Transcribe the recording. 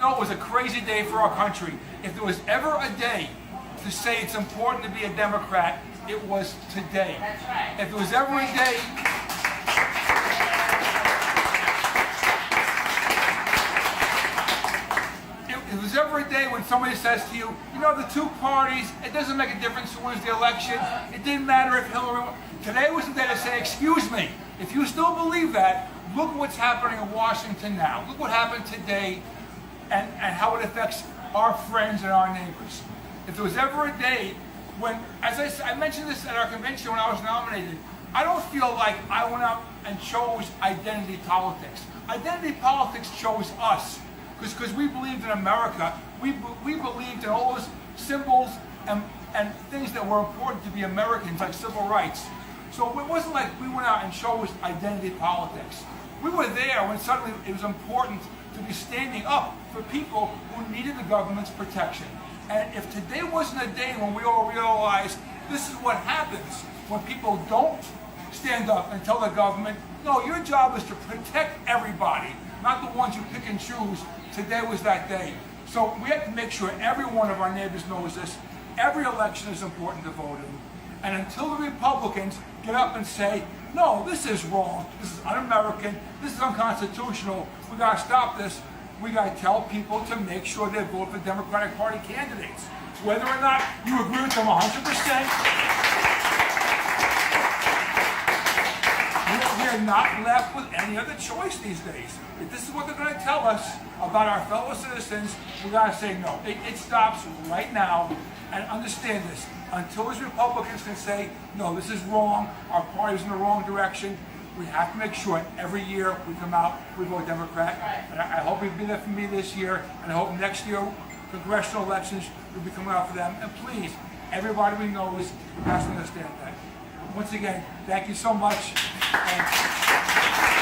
No, it was a crazy day for our country. If there was ever a day to say it's important to be a Democrat, it was today. That's right. If there was ever a day, if there was ever a day when somebody says to you, you know, the two parties, it doesn't make a difference who wins the election. It didn't matter if Hillary. Today was the day to say, excuse me, if you still believe that, look what's happening in Washington now. Look what happened today and how it affects our friends and our neighbors. If there was ever a day when, as I mentioned this at our convention when I was nominated, I don't feel like I went out and chose identity politics. Identity politics chose us because we believed in America. We believed in all those symbols and things that were important to be Americans, like civil rights. So it wasn't like we went out and chose identity politics. We were there when suddenly it was important to be standing up for people who needed the government's protection. And if today wasn't a day when we all realized this is what happens when people don't stand up and tell the government, no, your job is to protect everybody, not the ones you pick and choose, today was that day. So we have to make sure every one of our neighbors knows this. Every election is important to vote in. And until the Republicans get up and say, no, this is wrong, this is un-American, this is unconstitutional, we got to stop this, we got to tell people to make sure they vote for Democratic Party candidates. Whether or not you agree with them 100%, we are not left with any other choice these days. If this is what they're going to tell us about our fellow citizens, we got to say no. It stops right now, and understand this. Until these Republicans can say, no, this is wrong, our party's in the wrong direction, we have to make sure every year we come out, we vote Democrat. And I hope you'll be there for me this year, and I hope next year, congressional elections, we'll be coming out for them. And please, everybody we know has to understand that. Once again, thank you so much. And